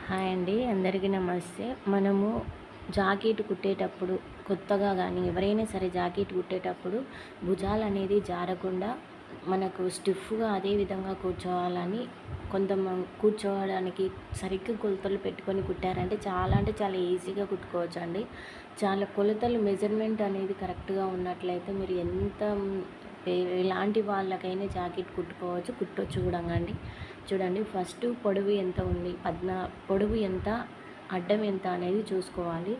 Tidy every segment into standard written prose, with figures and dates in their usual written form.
Hi అండి, అందరికీ నమస్తే. మనము జాకెట్ కుట్టేటప్పుడు కొత్తగా కానీ ఎవరైనా సరే జాకెట్ కుట్టేటప్పుడు భుజాలు అనేది జారకుండా మనకు స్టిఫ్గా అదే విధంగా కూర్చోవాలని కూర్చోవడానికి సరిగ్గా కొలతలు పెట్టుకొని కుట్టారంటే చాలా అంటే చాలా ఈజీగా కుట్టుకోవచ్చు అండి. చాలా కొలతలు మెజర్మెంట్ అనేది కరెక్ట్గా ఉన్నట్లయితే మీరు ఎలాంటి వాళ్ళకైనా జాకెట్ కుట్టొచ్చు కూడా అండి. చూడండి, ఫస్ట్ పొడవు ఎంత ఉంది, పొడవు ఎంత, అడ్డం ఎంత అనేది చూసుకోవాలి.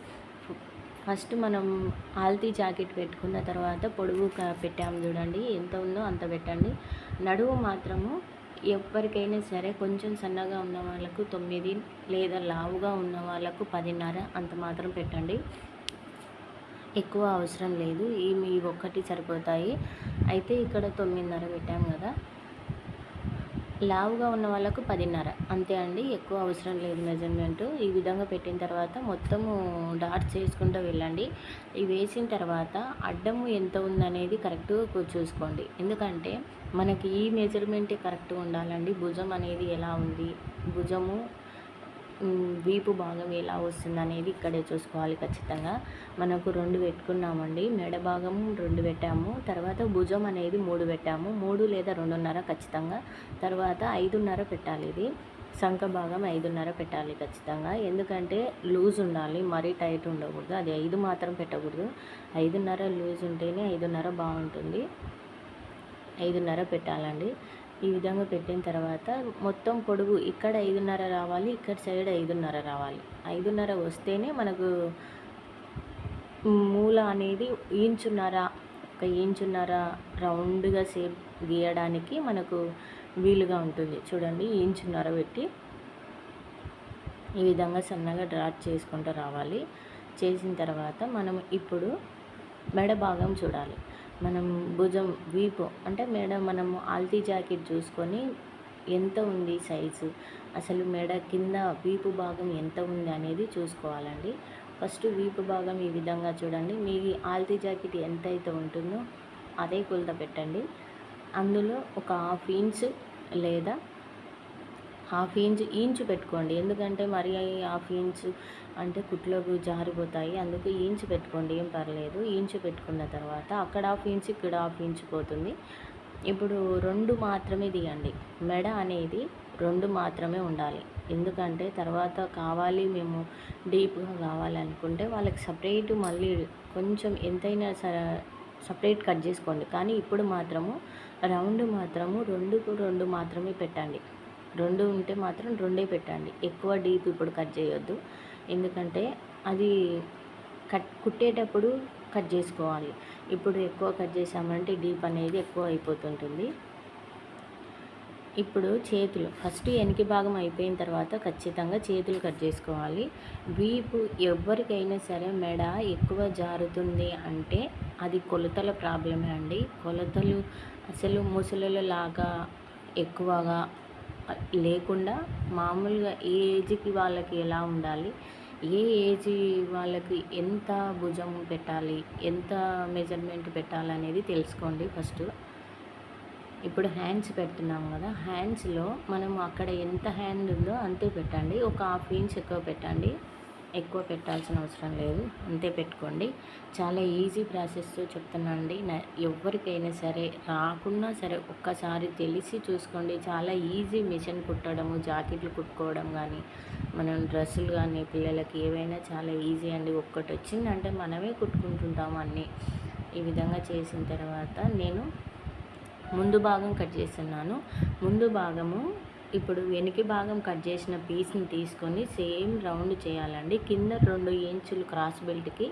ఫస్ట్ మనం ఆల్తీ జాకెట్ పెట్టుకున్న తర్వాత పొడవు పెట్టాము చూడండి, ఎంత ఉందో అంత పెట్టండి. నడుము మాత్రము ఎవరికైనా సరే కొంచెం సన్నగా ఉన్న వాళ్ళకు 9 లేదా లావుగా ఉన్న వాళ్ళకు 10.5 అంత మాత్రం పెట్టండి. ఎక్కువ అవసరం లేదు, మీ ఒక్కటి సరిపోతాయి. అయితే ఇక్కడ 9.5 పెట్టాము కదా, లావుగా ఉన్న వాళ్ళకు 10.5 అంతే అండి, ఎక్కువ అవసరం లేదు మెజర్మెంటు. ఈ విధంగా పెట్టిన తర్వాత మొత్తము డాట్స్ వేసుకుంటూ వెళ్ళండి. ఇవి వేసిన తర్వాత అడ్డము ఎంత ఉందనేది కరెక్ట్గా చూసుకోండి. ఎందుకంటే మనకి ఈ మెజర్మెంటే కరెక్ట్గా ఉండాలండి. భుజం అనేది ఎలా ఉంది, భుజము వీపు భాగం ఎలా వస్తుంది అనేది ఇక్కడే చూసుకోవాలి ఖచ్చితంగా. మనకు 2 పెట్టుకున్నామండి, మెడ భాగం 2 పెట్టాము, తర్వాత భుజం అనేది 3 పెట్టాము, 3 లేదా 2.5 ఖచ్చితంగా. తర్వాత 5.5 పెట్టాలి. ఇది సంఖ భాగం 5.5 పెట్టాలి ఖచ్చితంగా. ఎందుకంటే లూజ్ ఉండాలి, మరీ టైట్ ఉండకూడదు. అది 5 మాత్రం పెట్టకూడదు, 5.5 లూజ్ ఉంటేనే 5.5 బాగుంటుంది. 5.5 పెట్టాలండి. ఈ విధంగా పెట్టిన తర్వాత మొత్తం పొడుగు ఇక్కడ 5.5 రావాలి, ఇక్కడ సైడ్ 5.5 రావాలి. 5.5 వస్తేనే మనకు మూల అనేది ఒక ఇంచున్నర రౌండ్గా షేప్ గీయడానికి మనకు వీలుగా ఉంటుంది. చూడండి, ఇంచున్నర పెట్టి ఈ విధంగా సన్నగా డ్రాట్ చేసుకుంటూ రావాలి. చేసిన తర్వాత మనం ఇప్పుడు మెడ భాగం చూడాలి. మనం భుజం వీపు అంటే మనము ఆల్తీ జాకెట్ చూసుకొని ఎంత ఉంది సైజు, అసలు మెడ కింద వీపు భాగం ఎంత ఉంది అనేది చూసుకోవాలండి. ఫస్ట్ వీపు భాగం ఈ విధంగా చూడండి. మీ ఆల్తీ జాకెట్ ఎంత అయితే ఉంటుందో అదే కొలత పెట్టండి. అందులో ఒక 1/2 ఇంచ్ లేదా 1/2 ఇంచు పెట్టుకోండి. ఎందుకంటే మరి 1/2 ఇంచు అంటే కుట్లకు జారిపోతాయి, అందుకు ఇంచు పెట్టుకోండి, ఏం పర్లేదు. ఇంచు పెట్టుకున్న తర్వాత అక్కడ 1/2 ఇంచు, ఇక్కడ 1/2 ఇంచు పోతుంది. ఇప్పుడు 2 మాత్రమే తీయండి. మెడ అనేది 2 మాత్రమే ఉండాలి. ఎందుకంటే తర్వాత కావాలి మేము డీప్గా కావాలనుకుంటే వాళ్ళకి సపరేట్ మళ్ళీ కొంచెం ఎంతైనా సపరేట్ కట్ చేసుకోండి. కానీ ఇప్పుడు మాత్రము రౌండ్ మాత్రము 2కు 2 మాత్రమే పెట్టండి. 2 ఉంటే మాత్రం 2 పెట్టండి. ఎక్కువ డీప్ ఇప్పుడు కట్ చేయొద్దు, ఎందుకంటే అది కుట్టేటప్పుడు కట్ చేసుకోవాలి. ఇప్పుడు ఎక్కువ కట్ చేసామంటే డీప్ అనేది ఎక్కువ అయిపోతుంటుంది. ఇప్పుడు చేతులు ఫస్ట్ వెనక భాగం అయిపోయిన తర్వాత ఖచ్చితంగా చేతులు కట్ చేసుకోవాలి. వీపు ఎవరికైనా సరే మెడ ఎక్కువ జారుతుంది అంటే అది కొలతల ప్రాబ్లమే అండి. కొలతలు అసలు ముసలిలాగా ఎక్కువగా లేకుండా మామూలుగా ఏ ఏజ్కి వాళ్ళకి ఎలా ఉండాలి, ఏ ఏజ్ వాళ్ళకి ఎంత భుజం పెట్టాలి, ఎంత మెజర్మెంట్ పెట్టాలనేది తెలుసుకోండి ఫస్ట్. ఇప్పుడు హ్యాండ్స్ పెడుతున్నాం కదా, హ్యాండ్స్లో మనం అక్కడ ఎంత హ్యాండ్ ఉందో అంతే పెట్టండి. ఒక 1/2 ఇంచ్ ఎక్కువ పెట్టండి, ఎక్కువ పెట్టాల్సిన అవసరం లేదు, అంతే పెట్టుకోండి. చాలా ఈజీ ప్రాసెస్తో చెప్తున్నానండి. ఎవరికైనా సరే రాకున్నా సరే ఒక్కసారి తెలిసి చూసుకోండి. చాలా ఈజీ మిషన్ కుట్టడము, జాకెట్లు కుట్టుకోవడం కానీ మనం డ్రెస్సులు కానీ పిల్లలకి ఏవైనా చాలా ఈజీ అండి. ఒక్కటి వచ్చిందంటే మనమే కుట్టుకుంటుంటాము అన్నీ. ఈ విధంగా చేసిన తర్వాత నేను ముందు భాగం కట్ చేస్తున్నాను. ముందు భాగము ఇప్పుడు వెనక భాగం కట్ చేసిన పీస్ని తీసుకొని సేమ్ రౌండ్ చేయాలండి. కింద 2 ఇంచులు క్రాస్ బెల్ట్కి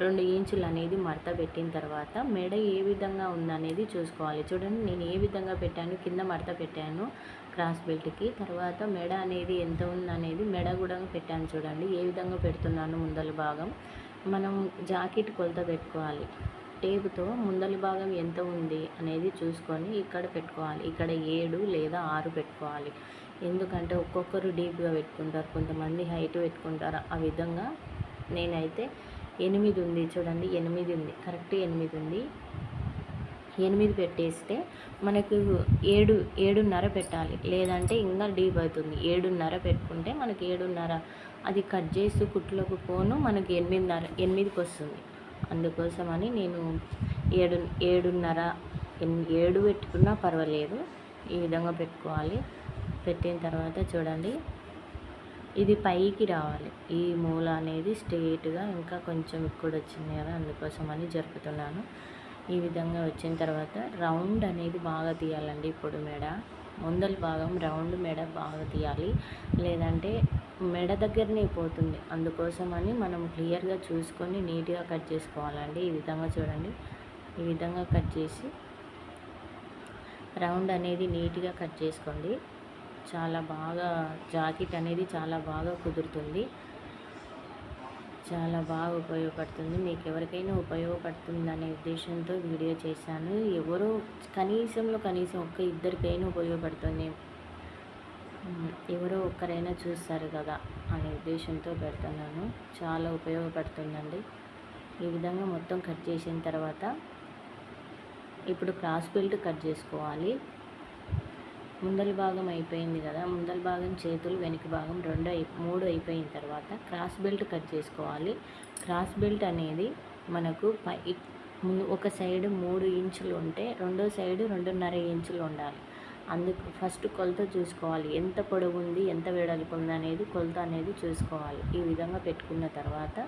2 ఇంచులు అనేది మడత పెట్టిన తర్వాత మెడ ఏ విధంగా ఉందనేది చూసుకోవాలి. చూడండి, నేను ఏ విధంగా పెట్టాను, కింద మడత పెట్టాను క్రాస్ బెల్ట్కి. తర్వాత మెడ అనేది ఎంత ఉందనేది మెడ కూడా పెట్టాను. చూడండి ఏ విధంగా పెడుతున్నాను. ముందల భాగం మనం జాకెట్ కొలత పెట్టుకోవాలి. టేపుతో ముందలి భాగం ఎంత ఉంది అనేది చూసుకొని ఇక్కడ పెట్టుకోవాలి. ఇక్కడ 7 లేదా 6 పెట్టుకోవాలి. ఎందుకంటే ఒక్కొక్కరు డీప్గా పెట్టుకుంటారు, కొంతమంది హైట్ పెట్టుకుంటారు. ఆ విధంగా నేనైతే 8 ఉంది. చూడండి 8 ఉంది, కరెక్ట్ 8 ఉంది. 8 పెట్టేస్తే మనకు 7:30 పెట్టాలి, లేదంటే ఇంకా డీప్ అవుతుంది. 7:30 పెట్టుకుంటే మనకి 7:30 అది కట్ చేసి కుట్లకు పోను మనకి 8:30 వస్తుంది. అందుకోసమని నేను 7:30 7 పెట్టుకున్నా పర్వాలేదు. ఈ విధంగా పెట్టుకోవాలి. పెట్టిన తర్వాత చూడండి, ఇది పైకి రావాలి. ఈ మూల అనేది స్ట్రెయిట్గా ఇంకా కొంచెం ఇక్కడ వచ్చింది కదా, అందుకోసమని జరుపుతున్నాను. ఈ విధంగా వచ్చిన తర్వాత రౌండ్ అనేది బాగా తీయాలండి. ఇప్పుడు మెడ ముందల భాగం రౌండ్ మెడ బాగా తీయాలి, లేదంటే మెడ దగ్గరనే పోతుంది. అందుకోసమని మనం క్లియర్గా చూసుకొని నీట్గా కట్ చేసుకోవాలండి. ఈ విధంగా చూడండి, ఈ విధంగా కట్ చేసి రౌండ్ అనేది నీట్గా కట్ చేసుకోండి. చాలా బాగా జాకెట్ అనేది చాలా బాగా కుదురుతుంది, చాలా బాగా ఉపయోగపడుతుంది. మీకు ఎవరికైనా ఉపయోగపడుతుంది అనే ఉద్దేశంతో వీడియో చేశాను. ఎవరో కనీసం ఒక్క ఇద్దరికైనా ఉపయోగపడుతుంది, ఎవరో ఒక్కరైనా చూస్తారు కదా అనే ఉద్దేశంతో పెడుతున్నాను. చాలా ఉపయోగపడుతుందండి. ఈ విధంగా మొత్తం కట్ చేసిన తర్వాత ఇప్పుడు క్రాస్ బెల్ట్ కట్ చేసుకోవాలి. ముందల భాగం అయిపోయింది కదా, ముందల భాగం చేతులు వెనుక భాగం 3 అయిపోయిన తర్వాత క్రాస్ బెల్ట్ కట్ చేసుకోవాలి. క్రాస్ బెల్ట్ అనేది మనకు ఒక సైడ్ 3 ఇంచులు ఉంటే రెండో సైడ్ 2.5 ఇంచులు ఉండాలి. అందుకు ఫస్ట్ కొలత చూసుకోవాలి, ఎంత పొడవు ఉంది ఎంత వెడల్పు ఉంది అనేది కొలత అనేది చూసుకోవాలి. ఈ విధంగా పెట్టుకున్న తర్వాత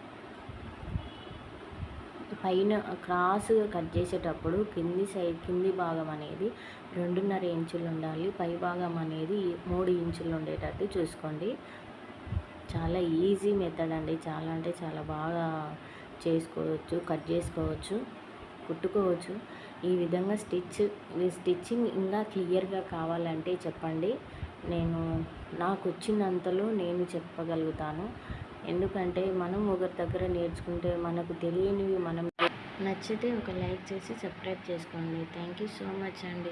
పైన క్రాస్గా కట్ చేసేటప్పుడు కింది భాగం అనేది 2.5 ఇంచులు ఉండాలి, పై భాగం అనేది 3 ఇంచులు ఉండేటట్టు చూసుకోండి. చాలా ఈజీ మెథడ్ అండి, చాలా అంటే చాలా బాగా చేసుకోవచ్చు, కట్ చేసుకోవచ్చు, కుట్టుకోవచ్చు. ఈ విధంగా స్టిచ్చింగ్ ఇంకా క్లియర్గా కావాలంటే చెప్పండి, నాకు వచ్చినంతలో నేను చెప్పగలుగుతాను. ఎందుకంటే మనం ఒకరి దగ్గర నేర్చుకుంటే మనకు తెలియనివి నచ్చితే ఒక లైక్ చేసి సబ్స్క్రైబ్ చేసుకోండి. థ్యాంక్ యూ సో మచ్ అండి.